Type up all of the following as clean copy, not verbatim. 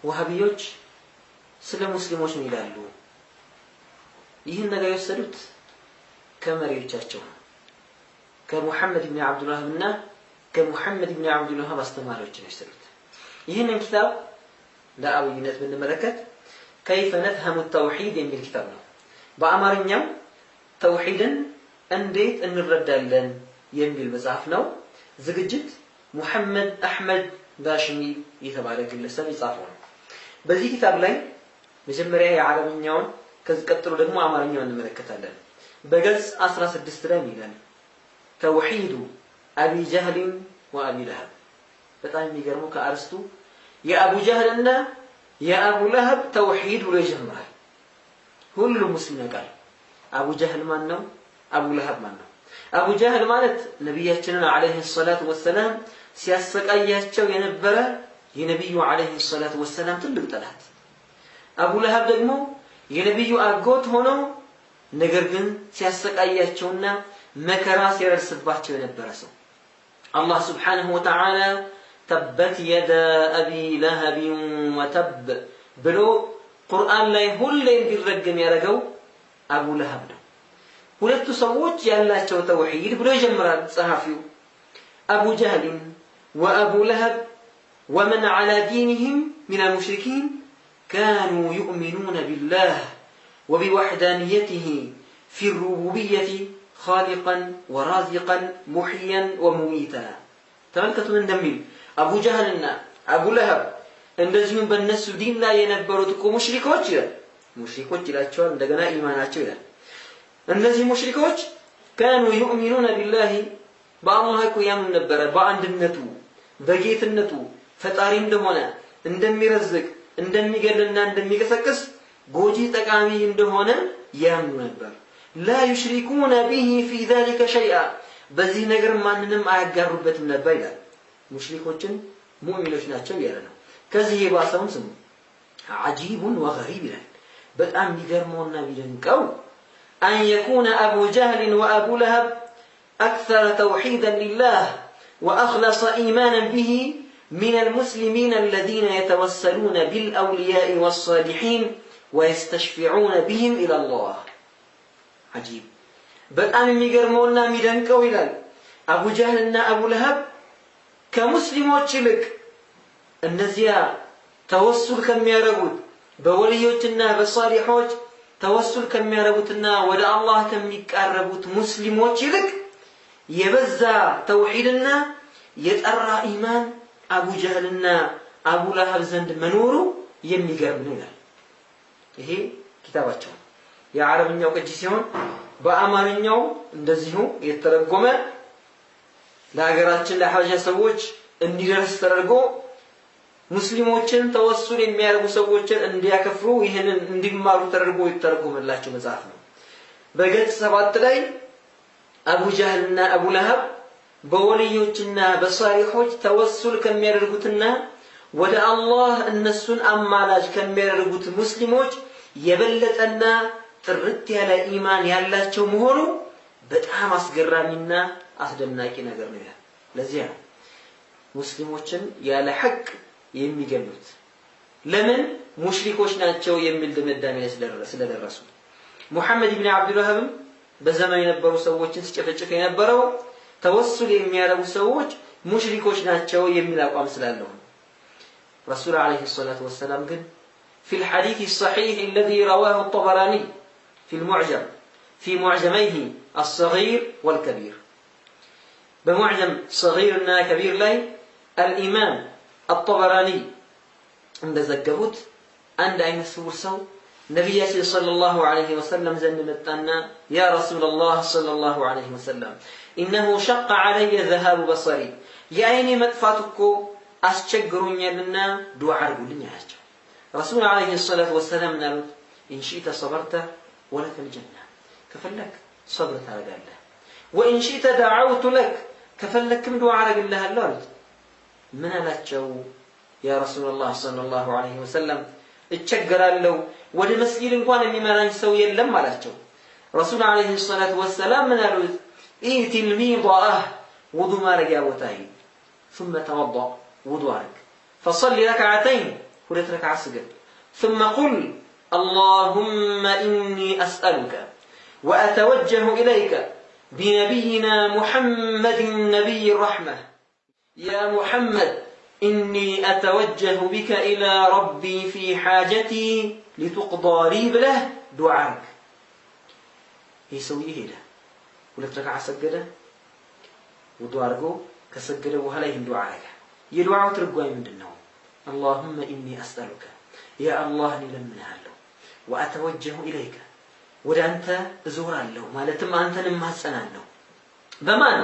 ወሃቢዮች ስለ ሙስሊሞች ምን ይላሉ? ይህን ነገር የወሰዱት ከመሪዎቻቸው ከሙሐመድ ኢብኑ አብዱል ወሃብና ከሙሐመድ ኢብኑ አብዱል ወሃብ አስተማሪዎች ነው የወሰዱት። ይህንን ኪታብ ለአብይነት ብንመለከት كيف نفهم التوحيد የሚል ኪታብ ነው። በአማርኛው ተውሂድን እንዴት እንረዳለን የሚል መጽሐፍ ነው። ዝግጅት ሙሐመድ አህመድ ባሽሚ የተባለ ግለሰብ የጻፈው ነው። በዚህ ኪታብ ላይ መጀመሪያ የአረብኛውን ከዚህ ቀጥሎ ደግሞ አማርኛውን እንመለከታለን። በገጽ 16 ላይ ይላል ተውሂዱ አቢ ጀህል ወአቢ ለሀብ። በጣም የሚገርመው ከአርስቱ የአቡ ጀህልና የአቡ ለሀብ ተውሂድ ብሎ ይጀምራል። ሁሉም ሙስሊም ያውቃል አቡ ጀህል ማን ነው? አቡ ለሀብ ማን ነው? አቡ ጀህል ማለት ነብያችንን አለይሂ ሰላቱ ወሰለም ሲያሰቃያቸው የነበረ የነብዩ አለይሂ ሰላቱ ወሰለም ትልቅ ጠላት። አቡ ለሀብ ደግሞ የነብዩ አጎት ሆኖ ነገር ግን ሲያሰቃያቸውና መከራ ሲያደርስባቸው የነበረ ሰው። አላህ Subhanahu Wa Ta'ala ተበት የደ አቢ ለሀብ ወተብ ብሎ ቁርአን ላይ ሁሌ እንዲረገም ያደረገው አቡ ለሀብ ነው። ሁለቱ ሰዎች ያላቸው ተውሂድ ብሎ ይጀምራል ጸሐፊው። አቡ ጀህል ወአቡ ለሀብ ومن على دينهم من المشركين كانوا يؤمنون بالله وبوحدانيته في الربوبية خالقا ورازقا محيا ومميتا. تملكتوا من دميل أبو جهلنا أبو لهب እንደዚሁም በእነሱ ዲን ላይ የነበሩት እኮ ሙሽሪኮች ይላቸዋል። እንደገና ኢማናቸው ይላል። እነዚህ ሙሽሪኮች كانوا يؤمنون بالله በአላህ እኮ ያምኑ ነበረ፣ በአንድነቱ በጌትነቱ ፈጣሪ እንደሆነ እንደሚረዝቅ እንደሚገልና እንደሚቀሰቅስ ጎጂ ጠቃሚ እንደሆነ ያምኑ ነበር። لا يشركون به في ذلك شيئا በዚህ ነገር ማንንም አያጋሩበትም ነበር ይላል። ሙሽሪኮችን ሙእሚኖች ናቸው ያለ ነው። ከዚህ የባሰውን ስሙ عجيب وغريب ይላል። በጣም የሚገርመውና የሚደንቀው أن يكون أبو جهل وأبو لهب أكثر توحيدا لله وأخلص إيمانا به من المسلمين الذين يتوسلون بالأولياء والصالحين ويستشفعون بهم إلى الله. عجيب. በጣም የሚገርመውና የሚደንቀው ይላል አቡ ጀህልና አቡ ለሀብ ከሙስሊሞች ይልቅ እነዚያ ተወሱል ከሚያረጉት በወልዮችና በሷሊሖች ተወሱል ከሚያረጉትና ወደ አላህ ከሚቃረቡት ሙስሊሞች ይልቅ የበዛ ተውሂድና የጠራ ኢማን አቡ ጀህልና አቡ ለሀብ ዘንድ መኖሩ የሚገርም ነው ይላል። ይሄ ኪታባቸው የአረብኛው ቅጂ ሲሆን በአማርኛው እንደዚሁ የተረጎመ ለሀገራችን ለሐበሻ ሰዎች እንዲደርስ ተደርጎ ሙስሊሞችን ተወሱል የሚያደርጉ ሰዎችን እንዲያከፍሩ ይሄንን እንዲማሩ ተደርጎ የተረጎመላቸው መጽሐፍ ነው። በገጽ 7 ላይ አቡ ጀህልና አቡ ለሀብ በወልዮችና በሷሊሖች ተወሱል ከሚያደርጉትና ወደ አላህ እነሱን አማላጅ ከሚያደርጉት ሙስሊሞች የበለጠና ጥርት ያለ ኢማን ያላቸው መሆኑ በጣም አስገራሚና አስደናቂ ነገር ነው ይላል። ለዚህ ነው ሙስሊሞችን ያለ ሐቅ የሚገሉት። ለምን? ሙሽሪኮች ናቸው የሚል ድምዳሜ ስለደረሱ። ሙሐመድ ኢብኑ አብዱል ወሃብ በዘመኑ የነበሩ ሰዎችን ሲጨፈጭፍ የነበረው ተወሱል የሚያደርጉ ሰዎች ሙሽሪኮች ናቸው የሚል አቋም ስላለው ነው። ረሱል አለይሂ ሰላቱ ወሰላም ግን في الحديث الصحيح الذي رواه الطبراني في المعجم في معجميه الصغير والكبير. بمعجم صغيرنا كبير لي الإمام الطبراني عند زكبوت عند أين سورسو نبي صلى الله عليه وسلم زمنتنا يا رسول الله صلى الله عليه وسلم إنه شق علي ذهاب بصري يا عيني مدفاتكو أشجروني لنا دعاء لنا رسول عليه الصلاة والسلام قال إن شئت صبرت ولك الجنة كفلك صبرت على الله وإن شئت دعوت لك كفلك من دعاء الله اللورد من لا تجو يا رسول الله صلى الله عليه وسلم اتشجر له ወደ መስጊድ እንኳን የሚመራኝ ሰው የለም አላቸው። ረሱል አለይሂ ሰላቱ ወሰለም ምን አሉት? ኢቲል ሚዳህ ውዱእ ማድረጊያ ቦታ ሂድ ثم توضأ ውዱእ አድርግ فصلي ركعتين ሁለት ረክዓ ስገድ ثم قل اللهم إني أسألك وأتوجه إليك بنبينا محمد نبي الرحمة يا محمد إني أتوجه بك إلى ربي في حاجتي لتقضى لي بله دعاءك يسويه له ሁለት ረክዓ ሰገደ ውዱእ አድርጎ ከሰገደ በኋላ ይህን ዱዓ አረገ የዱዓው ትርጓሜ ምንድነው اللهم إني أسألك يا الله لمنሃለሁ وأتوجه إليك ወደ አንተ እዞራለሁ ማለትም አንተን ማጸናለሁ በማን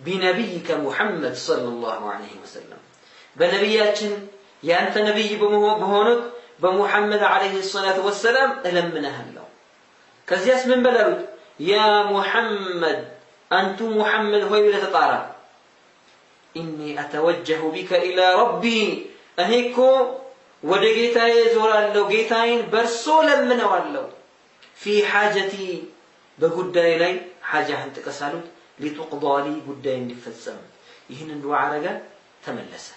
بنبيك محمد صلى الله عليه وسلم በነብያችን ያንተ ነብይ በሆኑት በሙሐመድ عليه الصلاة والسلام እለምንሃለሁ ከዚያስ ምን በላሉት يا محمد أنت محمد هو يلتطارا إني أتوجه بك إلى ربي أهيكو ودقيتاي زورالو قيتاين برسولا من والو في حاجتي بقداي لي حاجة هنتك سالوت لتقضى لي قداين لفزم يهن الدعاء رجا تملسا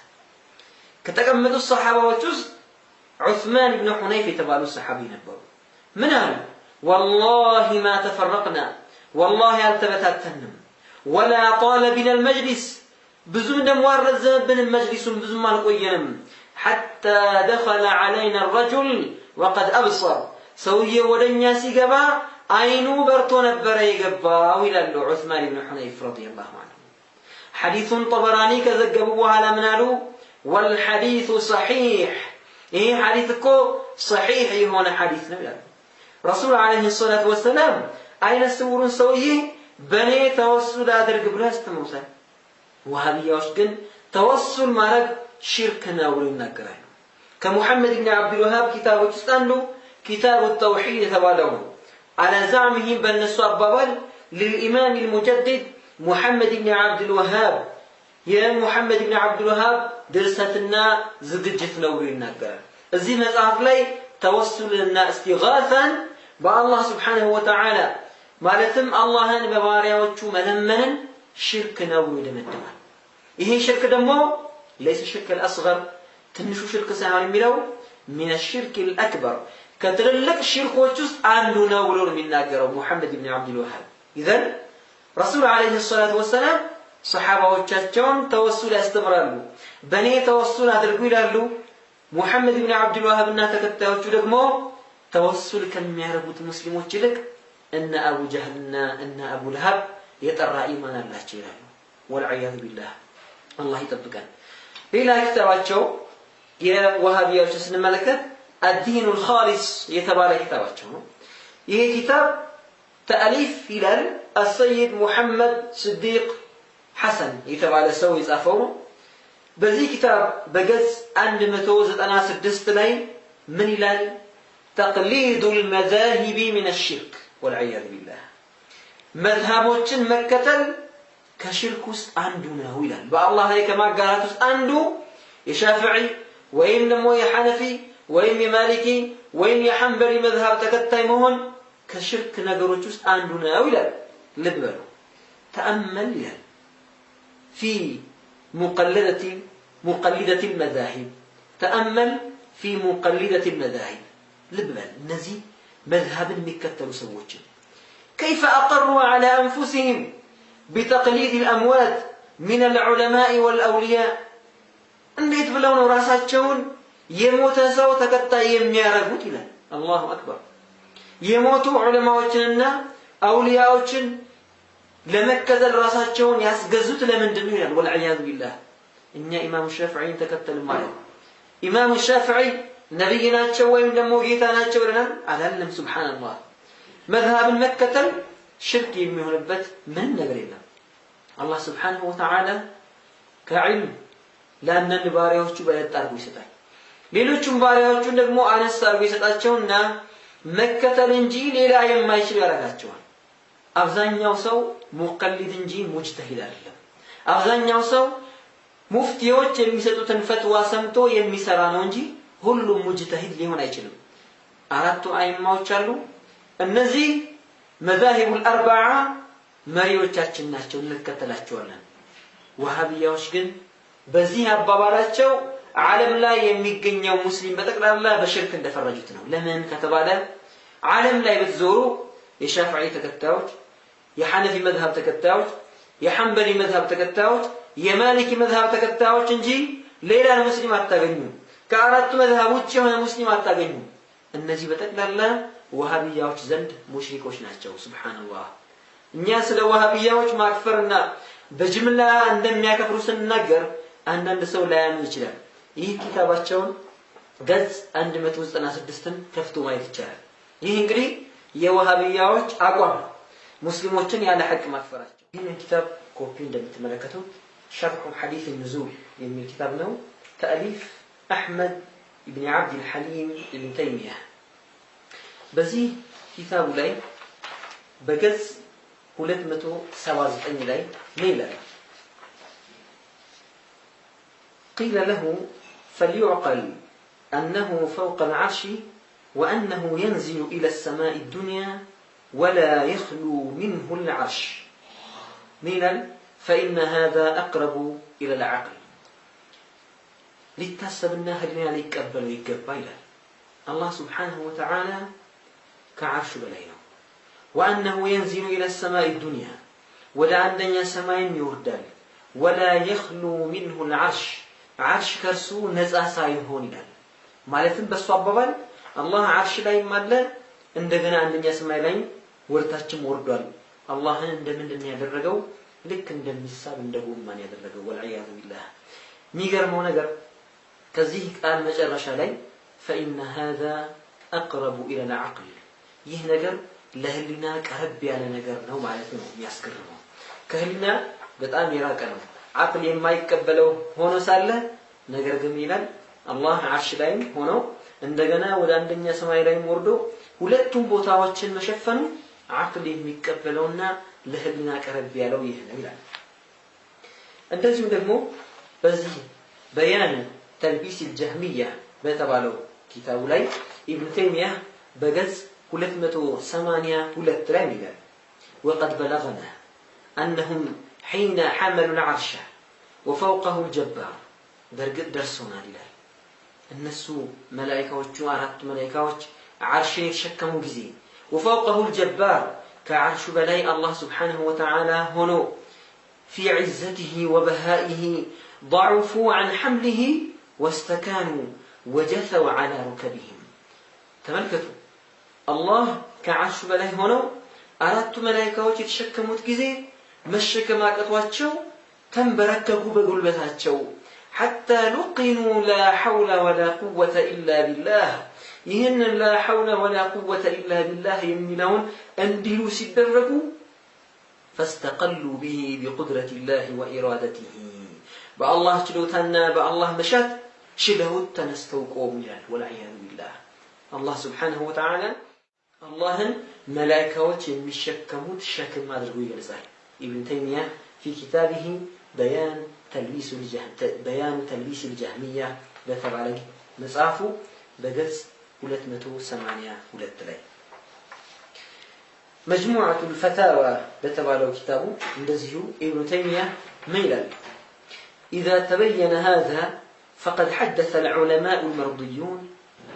كتكمل الصحابة وجوز عثمان بن حنيف تبالو الصحابين البر من قال والله ما تفرقنا والله التبتاتنم ولا طال بنا المجلس بزم دموار رزبن المجلس بزم القينم حتى دخل علينا الرجل وقد أبصر سويه ودنيا سيقبا عينو برتو نبرا يقبا ويلالو عثمان بن حنيف رضي الله عنه حديث طبراني كذقبوه على منالو والحديث صحيح ايه حديثكو صحيح هنا حديث نبيل رسول عليه الصلاة والسلام أين السورون سويه بني توسل أدرك بلاست موسى وهابياش جن توسل مرق شركنا ولنقرأ كمحمد بن عبد الوهاب كتاب تستنلو كتاب التوحيد ثوالهم على زعمه بأن الصبابل للإمام المجدد محمد بن عبد الوهاب يا محمد بن عبد الوهاب درستنا زقجتنا ولنقرأ الزين مزعف لي توسل لنا استغاثا بالله سبحانه وتعالى مالتم اللهن ببارياዎቹ መለመንን ሽርክ ነው ይደመድማል ይሄ ሽርክ ደግሞ ليس الشرك الاصغر ትንሹ ሽርክ ሳይሆን የሚለው من الشرك الاكبر ከትልልቅ ሽርኮች ውስጥ አንዱ ነው ብሎ የሚናገረው ሙሐመድ ኢብኑ አብዱል ወሃብ اذا رسول عليه الصلاه والسلام صحابዎቻቸውን ተወሱል ያስተምራሉ በኔ ተወሱል አድርጉ ይላሉ ሙሐመድ ኢብኑ አብዱል ወሃብ እና ተከታዮቹ ደግሞ توسل كم يعرفوا المسلمون جلك أن أبو جهلنا أن أبو لهب يترى إيمان الله جلاله والعياذ بالله الله يطبقان إلى كتاباتشو يا وهابية وشسن ملكة الدين الخالص يتبارى كتاباتشو يهي كتاب تأليف هلال السيد محمد صديق حسن يتبارى سوي زافونه بذي كتاب بقز عند متوزة أنا سدست لي من هلال تقليد المذاهب من الشرك والعياذ بالله مذهبوችን መከተል ከሽርክ ውስጥ አንዱ ነው ይላል በአላህ ላይ ከማጋራት ውስጥ አንዱ የሻፊዒ ወይም ደግሞ የሐነፊ ወይም የማሊኪ ወይም የሐንበሊ መዝሃብ ተከታይ መሆን ከሽርክ ነገሮች ውስጥ አንዱ ነው ይላል ልብ በሉ ተአመል ይላል في مقلدة المذاهب تأمل في مقلدة المذاهب لبل نزي مذهب مكتل سووچ كيف أقروا على أنفسهم بتقليد الأموات من العلماء والأولياء እንዴት ብለው ነው ራሳቸውን የሞተ ሰው ተከታይ የሚያረጉት ይላል الله أكبر የሞቱ ዑለማዎችንና አውሊያዎችን ለመከተል ራሳቸውን ያስገዙት ለምንድን ነው ይላል والعياذ بالله እኛ ኢማም ሻፊዒን ተከተል ማለት ኢማም ሻፊዒ ነብይ ናቸው ወይም ደግሞ ጌታ ናቸው ብለናል አላለም ሱብሃንአላህ መዝሃብን መከተል ሽርክ የሚሆንበት ምን ነገር የለም አላህ ሱብሃነሁ ወተዓላ ከዒልም ለአንዳንድ ባሪያዎቹ በለጥ አድርጎ ይሰጣል ሌሎቹም ባሪያዎቹን ደግሞ አነስ አድርጎ ይሰጣቸውና መከተል እንጂ ሌላ የማይችል ያደርጋቸዋል አብዛኛው ሰው ሙቀሊድ እንጂ ሙጅተሂድ አይደለም አብዛኛው ሰው ሙፍቲዎች የሚሰጡትን ፈትዋ ሰምቶ የሚሰራ ነው እንጂ ሁሉም ሙጅተሂድ ሊሆን አይችልም አራቱ አይማዎች አሉ እነዚህ መዛሂብ الاربعه መሪዎቻችን ናቸው እንከተላቸዋለን ወሃቢያዎች ግን በዚህ አባባላቸው ዓለም ላይ የሚገኘው ሙስሊም በጠቅላላ በሽርክ እንደፈረጁት ነው። ለምን ከተባለ ዓለም ላይ በተዞሩ የሻፊዒ ተከታዮች፣ የሐነፊ መዝሐብ ተከታዮች፣ የሐንበሊ መዝሐብ ተከታዮች፣ የማሊኪ መዝሐብ ተከታዮች እንጂ ሌላ ሙስሊም አታገኙም። ከአራቱ መዝሐብ ውጭ የሆነ ሙስሊም አታገኙም። እነዚህ በጠቅላላ ወሃቢያዎች ዘንድ ሙሽሪኮች ናቸው። ሱብሃንአላህ። እኛ ስለ ወሃቢያዎች ማክፈርና በጅምላ እንደሚያከፍሩ ስንናገር አንዳንድ ሰው ላያምን ይችላል። ይህ ኪታባቸውን ገጽ 196ን ከፍቶ ማየት ይቻላል። ይህ እንግዲህ የወሃቢያዎች አቋም ሙስሊሞችን ያለ ሐቅ ማክፈራቸው። ይህን ኪታብ ኮፒ እንደምትመለከቱት ሸርሑ ሐዲስ النزول የሚል ኪታብ ነው። ተአሊፍ አሕመድ ኢብኑ ዓብድ አልሐሊም ኢብኑ ተይሚያ። በዚህ ኪታቡ ላይ በገጽ 279 ላይ ምን ይላል? قيل له فليعقل أنه فوق العرش وأنه ينزل إلى السماء الدنيا ولا يخلو منه العرش ميلا فإن هذا أقرب إلى العقل لتحسبنا هلنا ليقبل ويقبل الله سبحانه وتعالى كعرش بلينه وأنه ينزل إلى السماء الدنيا ولا عندنا سماء يردل ولا يخلو منه العرش عرش كرسو نزع سايهون ይላል። ማለትም በሱ አባባል አላህ አርሽ ላይ ማለ እንደገና አንደኛ ሰማይ ላይ ወርታችም ወርዷል። አላህን እንደምንድን ያደረገው? ልክ እንደሚሳብ እንደጎማን ያደረገው። ወልዒያዙ ቢላህ። የሚገርመው ነገር ከዚህ ቃል መጨረሻ ላይ فإن هذا أقرب إلى العقل ይህ ነገር ለህሊና ቀረብ ያለ ነገር ነው ማለት ነው። የሚያስገርመው ከህሊና በጣም የራቀ ነው። አቅል የማይቀበለው ሆኖ ሳለ ነገር ግን ይላል አላህ አርሽ ላይ ሆኖ እንደገና ወደ አንደኛ ሰማይ ላይ ወርዶ ሁለቱም ቦታዎችን መሸፈኑ አቅል የሚቀበለውና ለህሊና ቀረብ ያለው ይህ ነው ይላል። እንደዚሁ ደግሞ በዚህ በያን ተልቢስ الجهمية በተባለው ኪታቡ ላይ ኢብኑ ተይሚያ በገጽ 282 ላይ ይላል وقد بلغنا أنهم حين حملوا العرش وفوقه الجبار برقد درسونا لله النسو ملائكة وعرات ملائكة عرش يتشكموا جزين وفوقه الجبار كعرش بلاي الله سبحانه وتعالى هنا في عزته وبهائه ضعفوا عن حمله واستكانوا وجثوا على ركبهم تملكتوا الله كعرش بلاي هنا عرات ملائكة يتشكموا جزين مشكما قطواتشو تنبرككوا بقلبتاتشو حتى لقنوا لا حول ولا قوة إلا بالله ይህን لا حول ولا قوة إلا بالله የሚለውን እንዲሉ ሲደረጉ فاستقلوا به بقدرة الله وإرادته بالله ችሎታና بالله መሻት ሽለውት ተነስተው ቆሙ ይላል። والعياذ بالله الله سبحانه وتعالى አላህን መላእክቶች የሚሸከሙት ሸክም አድርጎ ይገልጻል። ابن تيمية في كتابه بيان تلبيس الجهمية بتبعلق مصحفه بقص 282 ላይ مجموعة الفتاوى بتبعلق كتابه እንደዚሁ ابن تيمية ميلال إذا تبين هذا فقد حدث العلماء المرضيون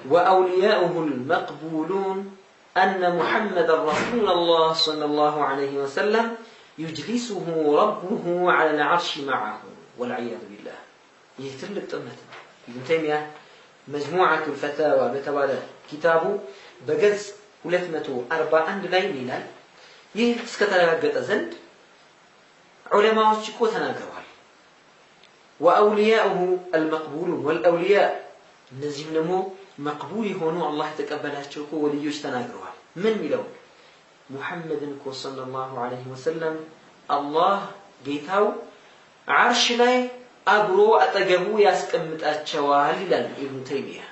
وأولياؤه المقبولون أن محمد رسول الله صلى الله عليه وسلم يجلسه ربه على العرش معه والعياذ بالله يتلك تمت ابن تيمية مجموعة الفتاوى بتوالى كتابه بقص 241 ላይ ይላል። ይህ እስከተረጋገጠ ዘንድ ዑለማዎች እኮ ተናግረዋል። وأولياؤه المقبولون والأولياء እነዚህም ደግሞ መቅቡል የሆኑ አላህ የተቀበላቸው እኮ ወልዮች ተናግረዋል። ምን ይለው? ሙሐመድን እኮ ሰለላሁ ዐለይሂ ወሰለም አላህ ጌታው አርሽ ላይ አብሮ አጠገቡ ያስቀምጣቸዋል ይላል ኢብኑ ተይሚያ።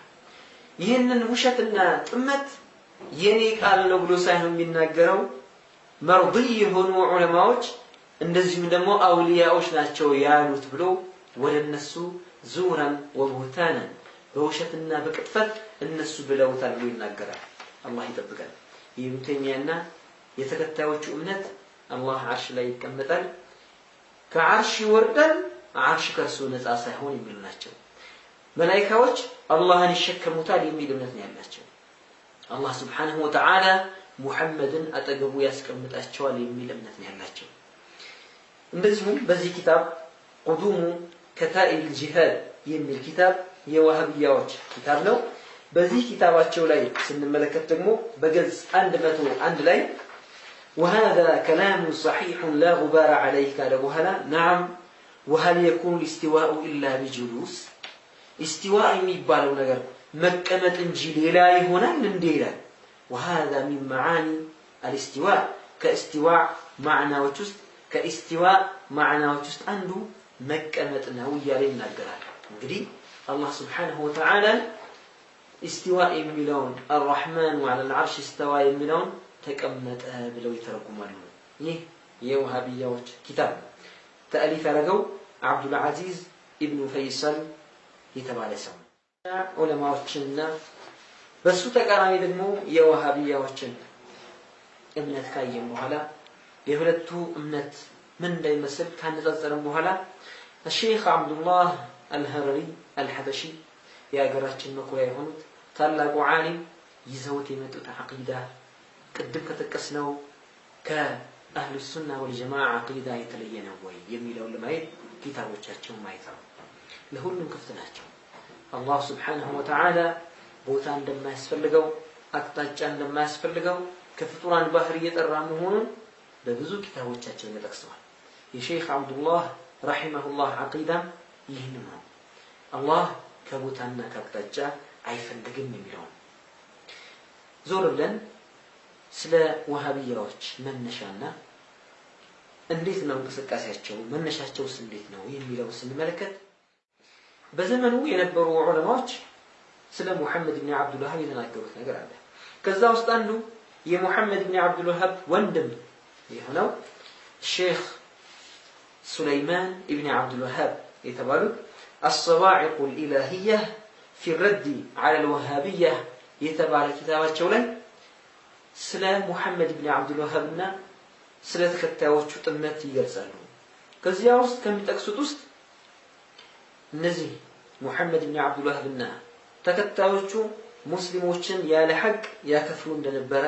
ይህንን ውሸትና ጥመት የኔ ቃል ነው ብሎ ሳይሆን የሚናገረው መርضይ የሆኑ ዑለማዎች እንደዚሁም ደግሞ አውሊያዎች ናቸው ያሉት ብሎ ወለነሱ ዙራን ወቡታናን በውሸትና በቅጥፈት እነሱ ብለውታል ብሎ ይናገራል። አላህ ይጠብቀን። ኢብኑ ተይሚያና የተከታዮቹ እምነት አላህ አርሽ ላይ ይቀመጣል፣ ከአርሽ ይወርዳል፣ አርሽ ከርሱ ነፃ ሳይሆን የሚሉ ናቸው። መላእክቶች አላህን ይሸከሙታል የሚል እምነት ነው ያላቸው አላህ Subhanahu Wa Ta'ala ሙሐመድን አጠገቡ ያስቀምጣቸዋል የሚል እምነት ነው ያላቸው እንደዚሁም በዚህ ኪታብ ቁዱሙ ከታኢል ጂሃድ የሚል ኪታብ የዋሃብያዎች ኪታብ ነው በዚህ ኪታባቸው ላይ ስንመለከት ደግሞ በገጽ 101 ላይ وهذا كلام صحيح لا غبار عليه قال بوهلا نعم وهل يكون الاستواء إلا بجلوس استواء የሚባለው ነገር መቀመጥ እንጂ ሌላ ይሆናል እንዴ ይላል وهذا من معاني الاستواء كاستواء معناዎች ውስጥ كاستواء معناዎች ውስጥ አንዱ መቀመጥ ነው ይያለ ይናገራል እንግዲህ አላህ Subhanahu Wa Ta'ala استواء የሚለውን الرحمن وعلى العرش استوى የሚለውን ተቀመጠ ብለው ይተረጉማሉ ይህ የዋሃብያዎች ኪታብ ተአሊፍ ያደረገው አብዱል አዚዝ ኢብኑ ፈይሰል የተባለ ሰው ዑለማዎችና በሱ ተቃራኒ ደግሞ የዋሃብያዎችን እምነት ካየን በኋላ የሁለቱ እምነት ምን እንደሚመስል ካነጻጸረን በኋላ الشيخ عبد الله الهرري الحبشي የሀገራችን መኩሪያ የሆኑት ታላቁ ዓሊም ይዘውት የመጡት አቂዳ ቅድም ከተቀስነው ከአህሉ ሱና ወልጀማዓ አቂዳ የተለየ ነው ወይ የሚለውን ለማየት ኪታቦቻቸውን ማየት ነው ለሁሉም ክፍት ናቸው አላህ Subhanahu Wa Ta'ala ቦታ እንደማያስፈልገው አቅጣጫ እንደማያስፈልገው ከፍጡራን ባህር እየጠራ መሆኑን በብዙ ኪታቦቻቸው ተጠቅሰዋል የሼክ አብዱላህ ረሂመሁላህ አቂዳ ይህን ነው አላህ ከቦታና ከአቅጣጫ አይፈልግም የሚለው ዞር ብለን ስለ ወሃቢያዎች መነሻና እንዴት ነው እንቅስቃሴያቸው መነሻቸውስ እንዴት ነው የሚለው ስንመለከት በዘመኑ የነበሩ ዑለማዎች ስለ ሙሐመድ ኢብኑ አብዱል ወሃብ የተናገሩት ነገር አለ ከዛ ውስጥ አንዱ የሙሐመድ ኢብኑ አብዱል ወሃብ ወንድም የሆነው ሼክ ሱለይማን ኢብኑ አብዱል ወሃብ የተባሉት الصواعق الإلهية في الرد على الوهابية يتبع كتاباته ላይ ስለ ሙሐመድ ኢብኑ አብዱል ወሃብና ስለ ተከታዮቹ ጥመት ይገልጻሉ ከዚያ ውስጥ ከሚጠቅሱት ውስጥ እነዚህ ሙሐመድ ኢብኑ አብዱል ወሃብና ተከታዮቹ ሙስሊሞችን ያለ ሐቅ ያከፍሩ እንደነበረ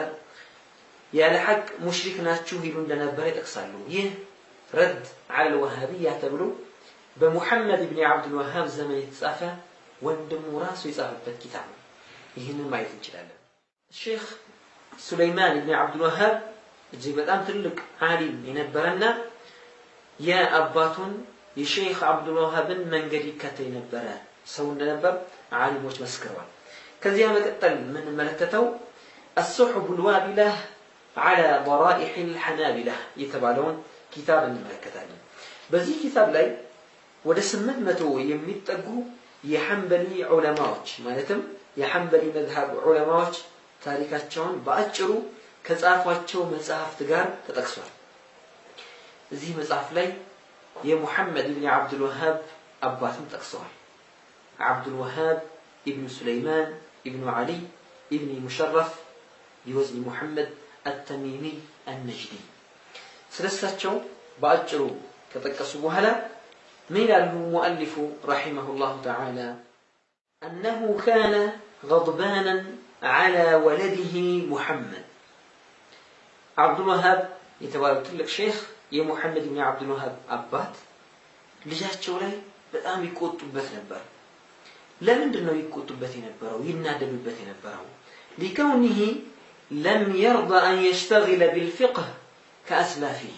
ያለ ሐቅ ሙሽሪክ ናችሁ ይሉ እንደነበረ ይጠቅሳሉ ይህ ረድ على الوهابية ተብሎ በሙሐመድ ኢብኑ አብዱል ወሃብ ዘመን የተጻፈ ወንድሙ ራሱ የጻፈበት ኪታብ ነው ይህንን ማየት እንችላለን ሼክ ሱለይማን ኢብኑ አብዱል ወሃብ እዚህ በጣም ትልቅ ዓሊም የነበረና የአባቱን የሼክ አብዱል ወሃብን መንገድ ይከተል የነበረ ሰው እንደነበር ዓሊሞች መስክረዋል ከዚያ መቀጠል ምን መለከተው الصحب الوابلة على ضرائح الحنابلة የተባለውን ኪታብ እንመለከታለን በዚህ ኪታብ ላይ ወደ 800 የሚጠጉ የሐንበሊ ዑለማዎች ማለትም የሐንበሊ መዝሐብ ዑለማዎች ታሪካቸውን በአጭሩ ከጻፏቸው መጽሐፍት ጋር ተጠቅሷል እዚህ መጽሐፍ ላይ የሙሐመድ ኢብኑ አብዱል ወሃብ አባትን ጠቅሰዋል አብዱል ወሃብ ኢብኑ ሱለይማን ኢብኑ አሊ ኢብኑ ሙሸረፍ ቢወዝኒ ሙሐመድ التميمي النجدي ስለሳቸው በአጭሩ ከተጠቀሱ በኋላ من المؤلف رحمه الله تعالى أنه كان غضبانا على ولده محمد عبد الوهاب يتوالد لك شيخ يا محمد بن عبد الوهاب أبات لجاتشو ላይ በጣም ይቆጡበት ነበር ለምንድን ነው ይቆጡበት የነበረው ይናደዱበት የነበረው لكونه لم يرضى أن يشتغل بالفقه كأسلافه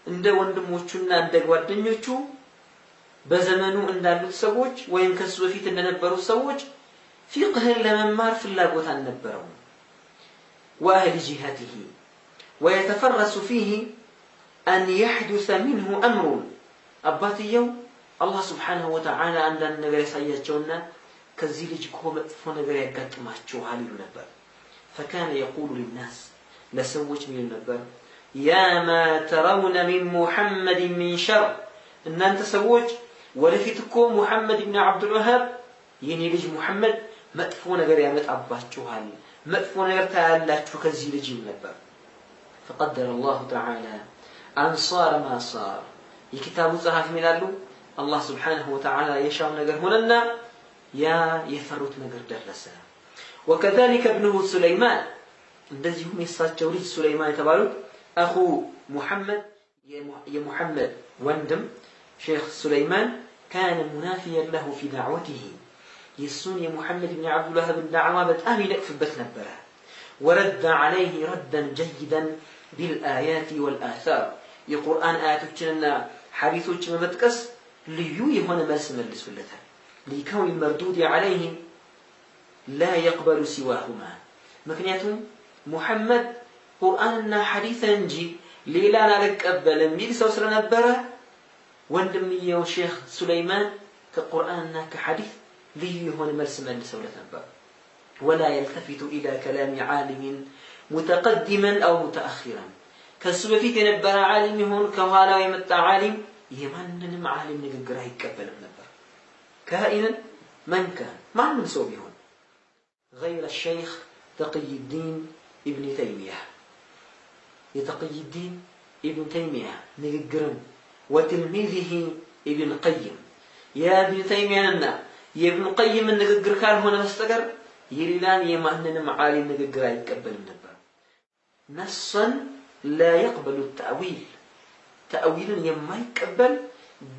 እንደ ወንድሞቹና እንደ ጓደኞቹ በዘመኑ እንዳሉት ሰዎች ወይም ከሱ በፊት እንደነበሩ ሰዎች ፊቅህን ለመማር ፍላጎት አልነበረው واهل جهته ويتفرس فيه أن يحدث منه أمر አባትየው አላህ Subhanahu Wa Ta'ala አንዳንድ ነገር ያሳያቸውና ከዚህ ልጅ እኮ መጥፎ ነገር ያጋጥማቸዋል ይሉ ነበር فكان يقول للناس ለሰዎች ምን ነበር يا ما ترون من محمد من شر ان انت سووج ወደፊትኮ ሙሐመድ ኢብኑ አብዱል ወሃብ የኔ ልጅ ሙሐመድ መጥፎ ነገር ያመጣባችኋል መጥፎ ነገር ታያላችሁ ከዚህ ልጅ ነበር فقدر الله تعالى ان صار ما صار የኪታቡ ጸሐፊ ይላሉ አላህ Subhanahu Wa Ta'ala የሻው ነገር ሆነና يا يفرط نجر درسه وكذلك ابنه سليمان እንደዚሁም የሳቸው ልጅ ሱለይማን የተባሉት አኹ ሙሐመድ የሙሐመድ ወንድም ሼክ ሱለይማን كان منافيا له في دعوته يسون يا محمد بن عبد الوهاب الدعوة بتأم يلقفበት ነበረ ورد عليه ردا جيدا بالآيات والآثار የቁርአን አያቶችንና ሐዲሶችን በመጥቀስ ልዩ የሆነ መልስ መልሱለታል لكون المردود عليهم لا يقبل سواهما ምክንያቱም ሙሐመድ ቁርአንና ሐዲስን እንጂ ሌላን አልቀበልም የሚል ሰው ስለነበረ ወንድምየው ሼክ ሱለይማን ከቁርአንና ከሐዲስ ልዩ የሆነ መልስ መልሰውለት ነበር ولا يلتفت إلى كلام عالم متقدما أو متأخرا ከሱ በፊት የነበረ ዓሊም ይሁን ከኋላው የመጣ ዓሊም የማንንም ዓሊም ንግግር አይቀበልም ነበር كائنا من كان ማንም ሰው ቢሆን غير الشيخ تقي الدين ابن تيمية يتقي الدين ابن تيمية نقرن وتلميذه ابن القيم يا ابن تيمية لنا يا ابن القيم النقر كان هنا مستقر يلان يمهننا معالي النقر يتقبل النبر نصا لا يقبل التأويل تأويل يما يقبل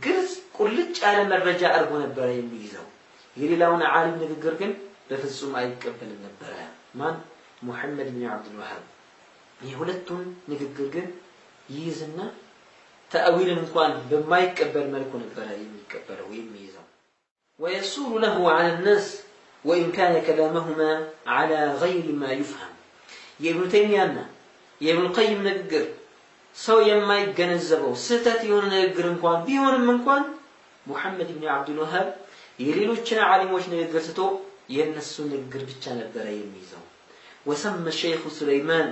قرز كلش على مرجع أربو نبر يميزه يلان عالم نقر كن بفزو ما يتقبل النبر من محمد بن عبد الوهاب يهولتون نقر كن يزنا تأويل እንኳን በማይቀበል መልኩ ነበር የሚቀበለው የሚይዘው ويسور له على الناس وإن كان كلامهما على غير ما يفهم የኢብኑ ተይሚያና የኢብኑ ቀይም ንግግር ሰው የማይገነዘበው ስህተት የሆነ ንግግር እንኳን ቢሆንም እንኳን ሙሐመድ ኢብኑ አብዱል ወሃብ የሌሎችን ዓሊሞች ንግግር ስቶ የነሱ ንግግር ብቻ ነበር የሚይዘው وسمى الشيخ سليمان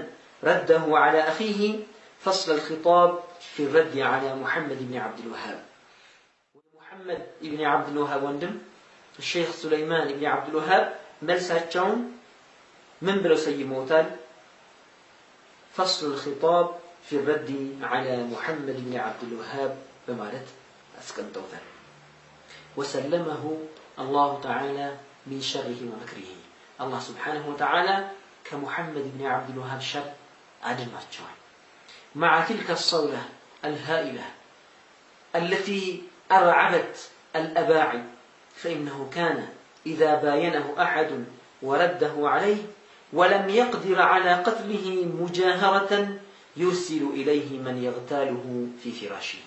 رده على أخيه فصل الخطاب في الرد على محمد بن عبد الوهاب محمد بن عبد الوهاب وندم الشيخ سليمان بن عبد الوهاب ملساتشون من بلو سيموتال فصل الخطاب في الرد على محمد بن عبد الوهاب بمالت أسكنتوثال وسلمه الله تعالى من شره ومكره الله سبحانه وتعالى كمحمد بن عبد الوهاب شر عدل ماتشوان مع تلك الصولة الهائلة التي أرعبت الأباعد فإنه كان إذا باينه أحد ورده عليه ولم يقدر على قتله مجاهرة يرسل إليه من يغتاله في فراشه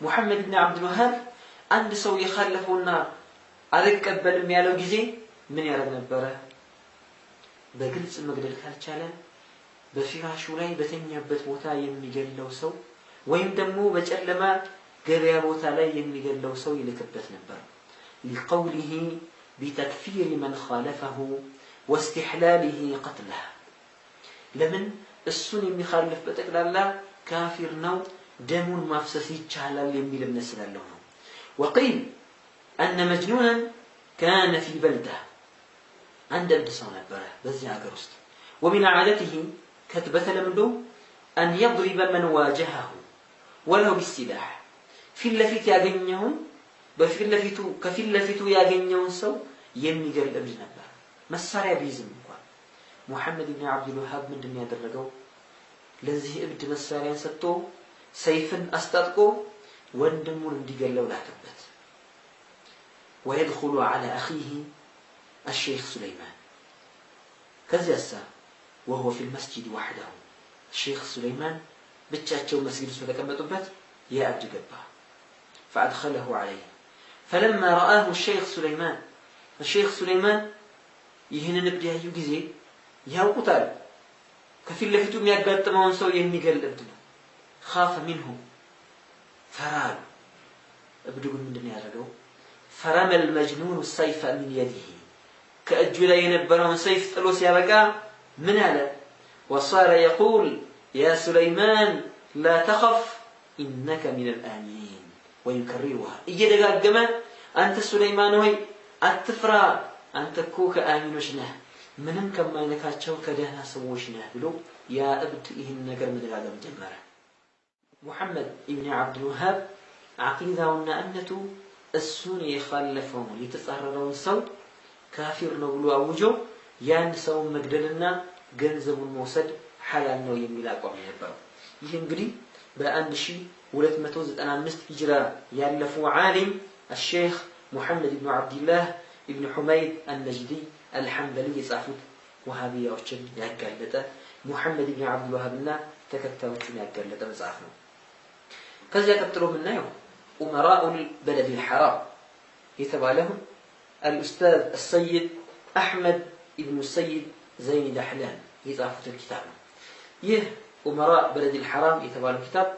محمد بن عبد الوهاب عند سو يخلفوا النار أركب الميالو جزي من يرد نبره بقلت المقدر كالشالة በፊራሹ ላይ በተኛበት ቦታ የሚገለው ሰው ወይም ደግሞ በጨለማ ገበያ ቦታ ላይ የሚገለው ሰው ይልክበት ነበር لقوله بتكفير من خالفه واستحلاله قتله ለምን እሱን የሚخالف በጠቅላላ ካፊር ነው ደሙን ማፍሰስ ይቻላል የሚል እምነት ስላለው ነው وقيل أن مجنونا كان في بلده عند እብድ ሰው ነበር በዚህ ሀገር ውስጥ ومن عادته كتبت لمدو أن يضرب من واجهه ولو بالسلاح في اللفت ياغنيهم بفي اللفتو كفي اللفتو ياغنيون سو يميجل ابن نبر مساريا بيزم እንኳን محمد بن عبد الوهاب ምንድነው ያደረገው ለዚህ እብድ መሳሪያን ሰጥቶ ሰይፍን አስታጥቆ ወንድሙን እንዲገለው ላከበት ويدخل على أخيه الشيخ سليمان كذا وهو في المسجد وحده الشيخ سليمان بتشاتشو مسجد فتكمتبت يا أبد قبا فأدخله عليه فلما رآه الشيخ سليمان يهن نبدي أيو جزي يهو قتال كفي اللي فتوم يقبات تماون سو يهمي قال الأبدنا خاف منه فرال أبدو من دنيا رجو فرمى المجنون السيف من يده كأجل ينبرون سيف ثلوث يا بقى من هذا وصار يقول يا سليمان لا تخف إنك من الآمنين ويكررها إجي دقاقما أنت سليمان هي أتفرى أنت كوك آمنوشنا منم كما ينكاتشو كدهنا سووشنا بلو يا أبد إهن نقر من هذا مجمرة محمد ابن عبد الوهاب عقيدة ونأمنة እሱን የخالፈው የተጻረረውን ሰው ካፊር ነው ብሎ አውጆ ያን ሰው መግደልና ገንዘቡን መውሰድ ሐላል ነው የሚል አቋም ነበር። ይህ እንግዲህ በ1295 ሂጅራ ያለፈው ዓሊም الشيخ محمد بن عبد الله ابن حميد النجدي الحنبلي يጻፉት ወሃቢያዎችን ያጋለጠ محمد بن عبد الوهابና ተከታዮቹን ያጋለጠ መጽሐፍ ነው። ከዚያ ቀጥሎ ምናየው أمراء البلد الحرام የተባለው الأستاذ السيد أحمد ابن السيد زين دحلان يጻፉት الكتاب ነው። ይህ أمراء بلد الحرام የተባለው كتاب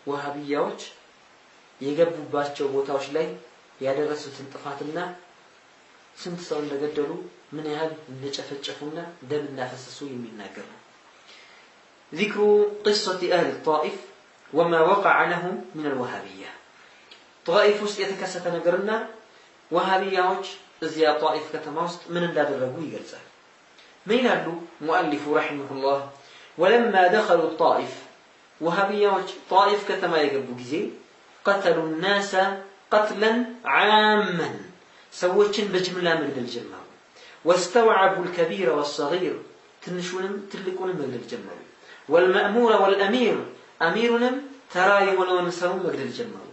ወሃቢያዎች የገቡባቸው ቦታዎች ላይ ያደረሱትን ጥፋትና ስንት ሰው እንደገደሉ ምን ያህል እንደጨፈጨፉና ደም እንዳፈሰሱ የሚናገር ነው። ذكر قصة أهل الطائف وما وقع لهم من الوهابية طائف ውስጥ የተከሰተ ነገርና ወሃቢያዎች እዚያ طائف ከተማ ውስጥ ምን እንዳደረጉ ይገልጻል። ምን ይላሉ مؤلف رحمه الله ولما دخلوا الطائف وهابيዎች طائف ከተማ የገቡ ጊዜ قتلوا الناس قتلا عاما سوچن بجمله مغدل جمعوا واستوعبوا الكبير والصغير تنشونم تلقونم مغدل جمعوا والمأمور والأمير أميرنم ترى يولون سو مغدل جمعوا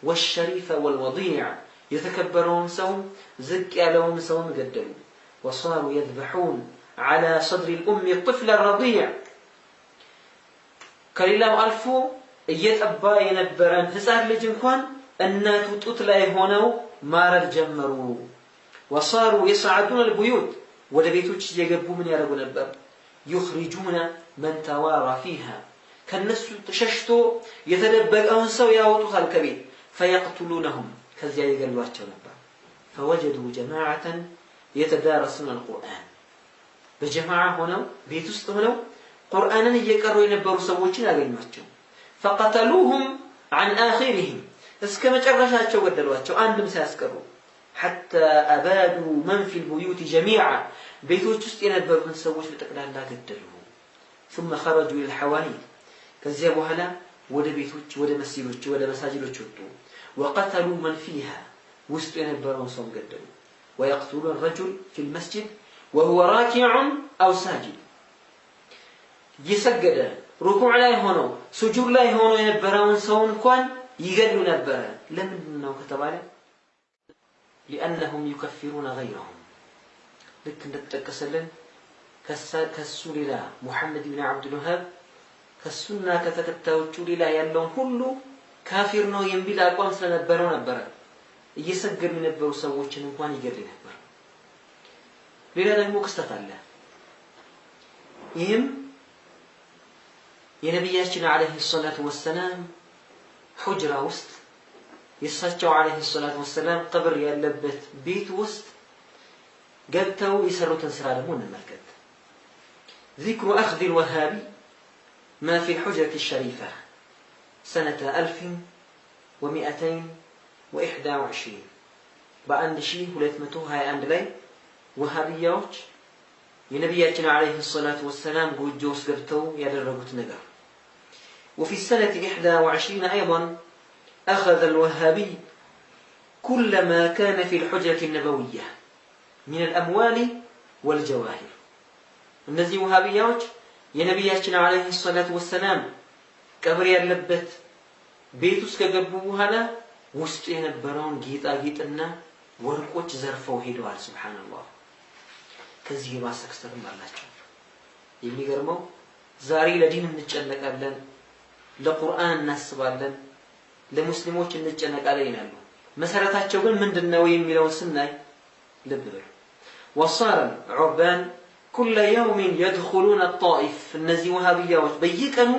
والشريف والوضيع يتكبرون سو زق يالون سو مغدلوا وصاروا يذبحون على صدر الأم الطفل الرضيع كليلاو ألفو እየጠባ የነበረን ህፃን ልጅ እንኳን እናቱ ጡት ላይ ሆነው ማረድ ጀመሩ። وصاروا يصعدون البيوت ወደ ቤቶች እየገቡ ምን ያደርጉ ነበር? يخرجون من توارى فيها ከነሱ ተሸሽቶ የተደበቀውን ሰው ያወጡታል ከቤት فيقتلونهم ከዚያ ይገሏቸው ነበር። فوجدوا جماعة يتدارسون القرآن በጀማዓ ሆነው ቤት ውስጥ ሆነው ቁርአንን እየቀሩ የነበሩ ሰዎችን ያገኟቸው فقتلوهم عن آخرهم اسكا مجرشاتشو قدلواتشو عندهم سياسكروا حتى أبادوا من في البيوت جميعا بيتوش ينبروا من سووش بتقلال لا قدلوه ثم خرجوا إلى الحوالي كذبوا هلا ودا بيتوش ودا مسيلوش ودا مساجلوش وقتلوا من فيها وست ينبروا من سووش قدلوه ويقتلون الرجل في المسجد وهو راكع أو ساجد يسجد ركوع ላይ ሆነው سجود ላይ ሆነው የነበረውን ሰው እንኳን ይገድሉ ነበር። ለምን ነው ከተባለ لانهم يكفرون غيرهم ልክ እንደተጠቀሰልን ከሱ ሌላ ሙሐመድ ኢብኑ አብዱል ወሃብ ከሱና ከተከታዮቹ ሌላ ያለውን ሁሉ ካፊር ነው የሚል አቋም ስለነበረው ነበር እየሰገዱ የነበሩ ሰዎችን እንኳን ይገድል ነበር። ሌላ ደግሞ ክስተት አለ። ይህም የነብያችን አለይሂ ሰላቱ ወሰለም ሁጅራ ውስጥ የሳቸው አለይሂ ሰላቱ ወሰለም ቀብር ያለበት ቤት ውስጥ ገብተው የሰሩትን ስራ ደግሞ እንመልከት። ذكر أخذ الوهابي ما في الحجرة الشريفة سنة 1221 በአንድ ሺህ 221 ላይ ወሃቢያዎች የነብያችን አለይሂ ሰላቱ ወሰለም ጎጆ ውስጥ ገብተው ያደረጉት ነገር وفي السنة 21 أيضا أخذ الوهابي كل ما كان في الحجرة النبوية من الأموال والجواهر النزي وهابيات ينبياتنا عليه الصلاة والسلام قبر يلبت بيتوس كجبوه هلا وسطين البرون جيتا جيتنا ورقوش زرفوا هيدوال سبحان الله كذي ما سكستر مالاتشو يميقرمو زاري لدين نتجنقالن لقرآن نسبالن لمسلموች እንጨነቃለን ያሉ መሰረታቸው ግን ምንድነው የሚለው ስናይ ልብ በሉ وصار عربان كل يوم يدخلون الطائف النزي وهابيات በየቀኑ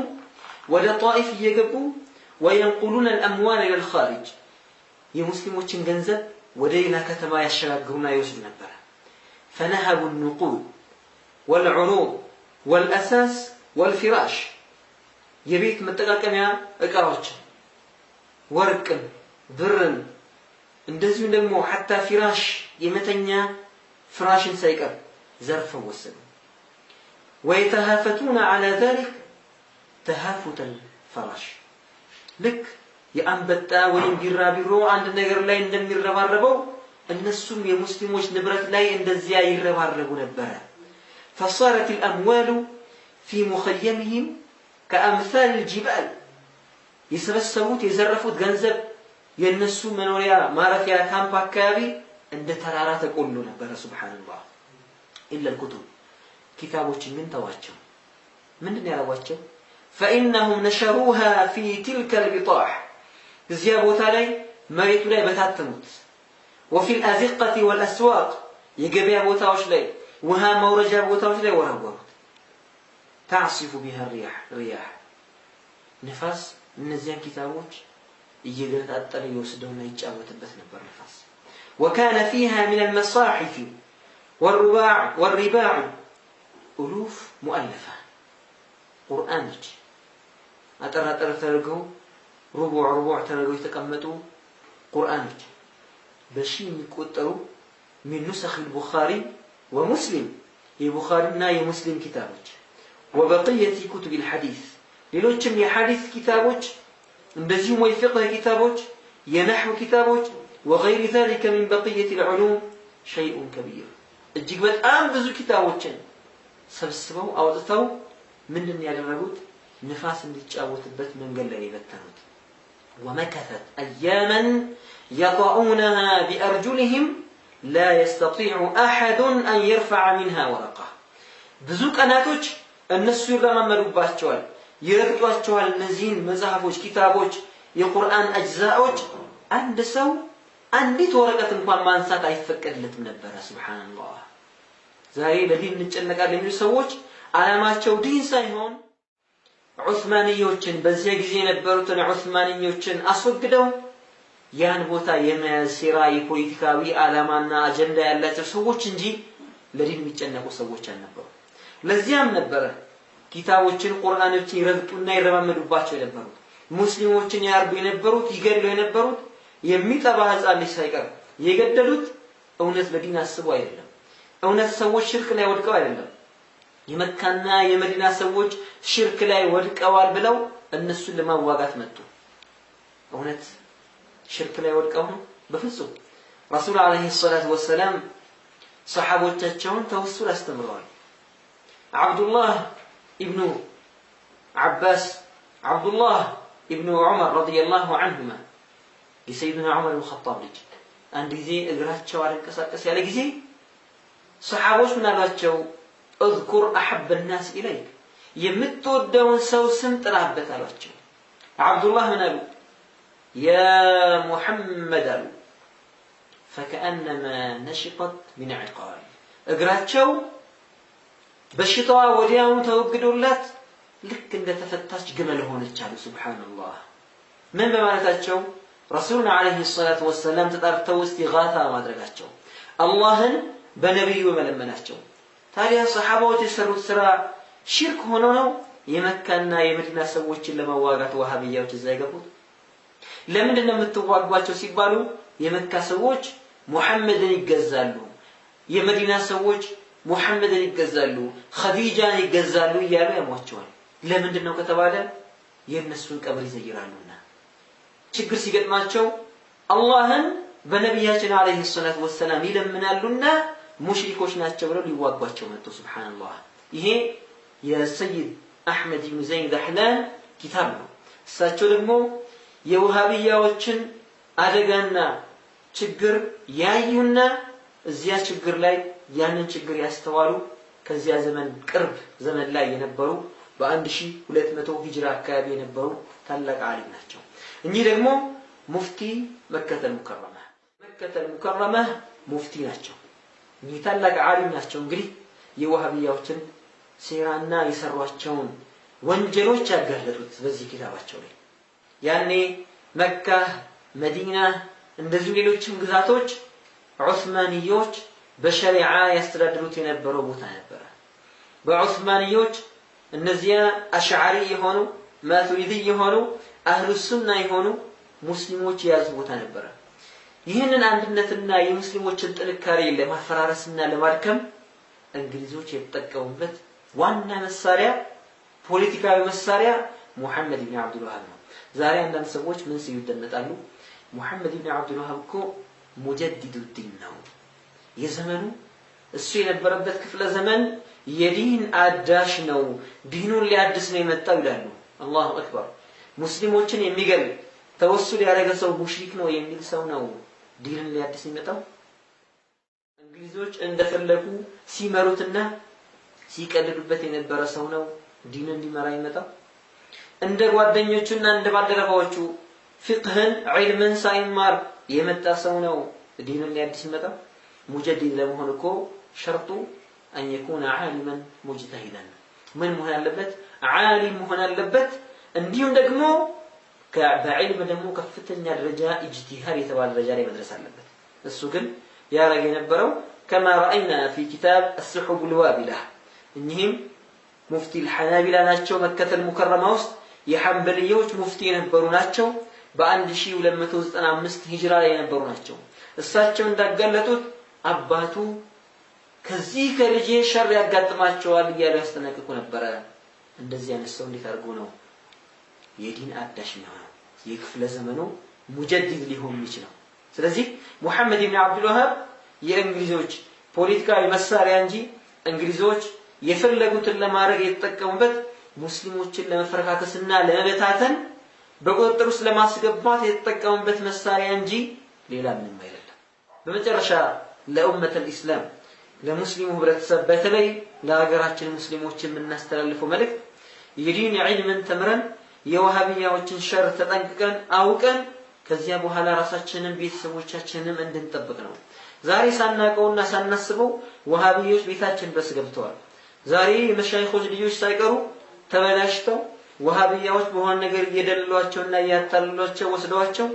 ወደ طائف እየገቡ وينقلون الاموال الى الخارج የሙስሊሞችን ገንዘብ ወደ ሌላ ከተማ ያሸጋግሩና ይወስዱ ነበር فنهبوا النقود والعروض والاساس والفراش የቤት መጠቃቀሚያ እቃዎች ወርቅን ብርን እንደዚሁ ደግሞ حتى فراش የመተኛ ፍራሽን ሳይቀር ዘርፈው ወሰዱ ويتهافتون على ذلك تهافت الفراش ልክ የአንበጣ ወይም ቢራቢሮ አንድ ነገር ላይ እንደሚረባረበው እነሱም የሙስሊሞች ንብረት ላይ እንደዚያ ይረባረቡ ነበር فصارت الاموال في مخيمهم كامثال الجبال يسبسبوت يزرفوت ገንዘብ የነሱ መኖሪያ ማረፊያ ካምፕ አካባቢ እንደ ተራራ ተቆልሎ ነበር ሱብሃንአላህ إلا الكتب كتابዎችን ግን ተዋቸው ምንድነው ያላዋቸው فانهم نشروها في تلك البطاح እዚያ ቦታ ላይ መሬቱ ላይ በታተሙት وفي الازقه والاسواق የገበያ ቦታዎች ላይ ውሃ መውረጃ ቦታዎች ላይ ወረወሩት تعصف بها الرياح نفاس እነዚያን ኪታቦች እየገነጣጠለ ይወስደውና ይጫወትበት ነበር ነፋስ وكان فيها من المصاحف والرباع ألوف مؤلفة قرآن أترى ترقوا ربع ترقوا يتكمتوا قرآن بشي مكوتروا من نسخ البخاري ومسلم البخارينا مسلم كتابك وبقية كتب الحديث للوجم يحديث كتابك እንደዚሁም የፍቅህ كتابك የነህው كتابك وغير ذلك من بقية العلوم شيء كبير እጅግ በጣም ብዙ كتابዎችን ሰብስበው አውጥተው ምንድን ያደረጉት ንፋስ እንዲጫወትበት መንገድ ላይ የበተኑት ومكثت اياما يضعونها بارجلهم لا يستطيع احد ان يرفع منها ورقه ብዙ ቀናቶች እነሱ ይረማመዱባቸዋል ይረግጧቸዋል እነዚህን መጽሐፎች كتابዎች የቁርአን አጅዛዎች አንድ ሰው አንዲት ወረቀት እንኳን ማንሳት አይፈቀድለትም ነበር ሱብሃንአላህ ዛሬ ለዲን እንጨነቃለን የሚሉ ሰዎች አላማቸው ዲን ሳይሆን ዑስማንዮችን በዚያ ጊዜ የነበሩትን ዑስማንዮችን አስወግደው ያን ቦታ የመያዝ ሴራ የፖለቲካዊ አላማና አጀንዳ ያላቸው ሰዎች እንጂ ለዲን የሚጨነቁ ሰዎች አልነበሩ ለዚያም ነበር كتابዎችን ቁርአኖችን ይረግጡና ይረማመዱባቸው የነበሩት ሙስሊሞችን ያርዱ የነበሩት ይገድሉ የነበሩት የሚጠባ ህፃን ልጅ ሳይቀር የገደሉት እውነት ለዲን አስበው አይደለም እውነት ሰዎች ሽርክ ላይ ወድቀው አይደለም የመካና የመዲና ሰዎች ሽርክ ላይ ወድቀዋል ብለው እነሱን ለማዋጋት መጡ እውነት ሽርክ ላይ ወድቀው ነው በፍጹም ረሱል አለይሂ ሰላቱ ወሰለም ሰሃቦቻቸውን ተወሱል አስተምረዋል አብዱላህ ኢብኑ አባስ አብዱላህ ኢብኑ ዑመር ረዲየላሁ ዐንሁማ የሰይድና ዑመር ኢብኑ ኸጣብ ልጅ አንድ ጊዜ እግራቸው አልንቀሳቀስ ያለ ጊዜ ሰሃቦች ምን አሏቸው اذكر احب الناس اليك የምትወደውን ሰው ስም ጥራበት አሏቸው አብዱላህ ምን አሉ يا محمد አሉ فكأنما نشطت من عقال እግራቸው በሽታዋ ወዲያው ተወግዶላት ልክ እንደተፈታች ግመል ሆነች አሉ ሱብሃንአላህ ምን በማለታቸው ረሱልና አለይሂ ሰላቱ ወሰለም ተጣርተው እስቲጋታ ማድረጋቸው አላህን በነብዩ መለመናቸው ታዲያ ሰሃባዎች የሰሩት ስራ ሽርክ ሆኖ ነው የመካና የመዲና ሰዎችን ለማዋጋት ወሃቢያዎች እዛ ይገቡት ለምንድን ነው የምትዋጓቸው ሲባሉ የመካ ሰዎች ሙሐመድን ይገዛሉ የመዲና ሰዎች ሙሐመድን ይገዛሉ ኸዲጃን ይገዛሉ እያሉ ያሟቸዋል ለምንድን ነው ከተባለ የነሱን ቀብር ይዘይራሉና ችግር ሲገጥማቸው አላህን በነብያችን አለይሂ ሰላቱ ወሰለም ይለምናሉና ሙሽሪኮች ናቸው ብለው ሊዋጓቸው መጡ ሱብሃንአላህ ይሄ የሰይድ አህመድ ኢብኑ ዘይድ አህላን ኪታብ ነው እሳቸው ደግሞ የውሃቢያዎችን አደጋና ችግር ያዩና እዚያ ችግር ላይ ያንን ችግር ያስተዋሉ ከዚያ ዘመን ቅርብ ዘመን ላይ የነበሩ በ1200 ሂጅራ አካባቢ የነበሩ ታላቅ ዓሊም ናቸው እኚህ ደግሞ ሙፍቲ መከተል ሙከረመ ሙፍቲ ናቸው እኚህ ታላቅ ዓሊም ናቸው እንግዲህ የውሃቢያዎችን ሴራና የሰሯቸውን ወንጀሎች ያጋለጡት በዚህ ኪታባቸው ላይ ያኔ መካ መዲና እንደዚህ ሌሎችም ግዛቶች ዑስማንዮች በሸሪዓ ያስተዳድሩት የነበረው ቦታ ነበር በዑስማንዮች እነዚያ አሽዓሪ የሆኑ ማቱሪዲ የሆኑ አህሉ ሱና የሆኑ ሙስሊሞች ያዙ ቦታ ነበር ይህንን አንድነትና የሙስሊሞችን ጥንካሬ ለማፈራረስና ለማድከም እንግሊዞች የተጠቀሙበት ዋና መሳሪያ ፖለቲካዊ መሳሪያ ሙሐመድ ኢብኑ አብዱል ወሃብ ነው ዛሬ አንዳንድ ሰዎች ምን ሲሉ ይደመጣሉ? ሙሐመድ ኢብኑ አብዱል ወሃብ እኮ ሙጀዲዱ ዲን ነው፣ የዘመኑ እሱ የነበረበት ክፍለ ዘመን የዲን አዳሽ ነው፣ ዲኑን ሊያድስ ነው የመጣው ይላሉ። አላሁ አክበር። ሙስሊሞችን የሚገል ተወሱል ያደረገ ሰው ሙሽሪክ ነው የሚል ሰው ነው ዲንን ሊያድስ የመጣው? እንግሊዞች እንደፈለጉ ሲመሩትና ሲቀልዱበት የነበረ ሰው ነው ዲንን ሊመራ የመጣው? እንደ ጓደኞቹና እንደ ባልደረባዎቹ ፍቅህን ዒልምን ሳይማር የመጣ ሰው ነው ዲንን ሊያድስ የመጣው? ሙጀዲድ ለመሆን እኮ ሸርጡ أن يكون عالما مجتهدا من مهن አለበት? ዓሊም መሆን አለበት። እንዲሁም ደግሞ በዕልም ደግሞ ከፍተኛ ደረጃ ኢጅቲሃድ የተባለ ደረጃ ላይ መድረስ አለበት። እሱ ግን ያረገ የነበረው كما رأينا في كتاب السحب الوابلة እኚህም ሙፍቲ الحنابلة ናቸው። መከተ المكرمة ውስጥ የሐንበልዮች ሙፍቲ የነበሩ ናቸው። በ1295 ሂጅራ ላይ የነበሩ ናቸው። እሳቸው እንዳገለጡት አባቱ ከዚህ ከልጄ ሸር ያጋጥማቸዋል እያሉ ያስጠነቅቁ ነበር። እንደዚህ አይነት ሰው እንዴት አድርጎ ነው የዲን አዳሽ ነው የክፍለ ዘመኑ ሙጀዲድ ሊሆን ይችላል? ስለዚህ ሙሐመድ ኢብኑ አብዱል ወሃብ የእንግሊዞች ፖለቲካዊ መሳሪያ እንጂ እንግሊዞች የፈለጉትን ለማድረግ የተጠቀሙበት ሙስሊሞችን ለመፈረካከስና ለመበታተን በቁጥጥር ውስጥ ለማስገባት የተጠቀሙበት መሳሪያ እንጂ ሌላ ምንም አይደለም። በመጨረሻ ለኡመተል ኢስላም ለሙስሊሙ ህብረተሰብ በተለይ ለሀገራችን ሙስሊሞች የምናስተላልፈው መልእክት የዲን ዒልምን ተምረን የወሃቢያዎችን ሸር ተጠንቅቀን አውቀን ከዚያ በኋላ ራሳችንን ቤተሰቦቻችንን እንድንጠብቅ ነው። ዛሬ ሳናቀውና ሳናስበው ወሃቢዮች ቤታችን ድረስ ገብተዋል። ዛሬ የመሻይኾች ልጆች ሳይቀሩ ተበላሽተው ወሃቢያዎች በሆነ ነገር እየደለሏቸውና እያታለሏቸው ወስደዋቸው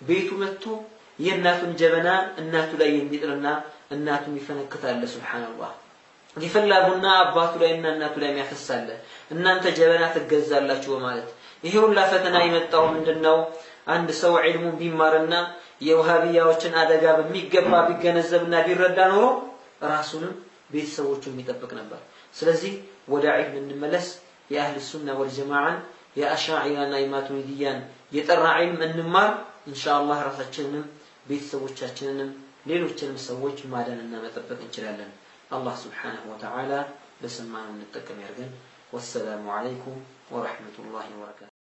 ቤቱ መጥቶ የእናቱን ጀበና እናቱ ላይ የሚጥልና እናቱን ይፈነክታል። ሱብሃንአላህ ይፈላቡና አባቱ ላይና እናቱ ላይ የሚያፈሳለ እናንተ ጀበና ትገዛላችሁ በማለት ይሄ ሁሉ ፈተና የመጣው ምንድነው? አንድ ሰው ዒልሙን ቢማርና የወሃቢያዎችን አደጋ በሚገባ ቢገነዘብና ቢረዳ ኖሮ ራሱንም ቤተሰቦቹን የሚጠብቅ ነበር። ስለዚህ ወደ ዒልም እንመለስ። የአህል ሱና ወልጀማዓን የአሻዒራና የማቱሪዲያን የጠራ ዒልም እንማር። ኢንሻአላህ ራሳችንንም ቤተሰቦቻችንንም ሌሎችንም ሰዎች ማዳንና መጠበቅ እንችላለን። አላህ ሱብሓነሁ ወተዓላ በሰማነው እንጠቀም ያርገን። ወሰላሙ ዐለይኩም ወረሕመቱላሂ ወበረካቱሁ።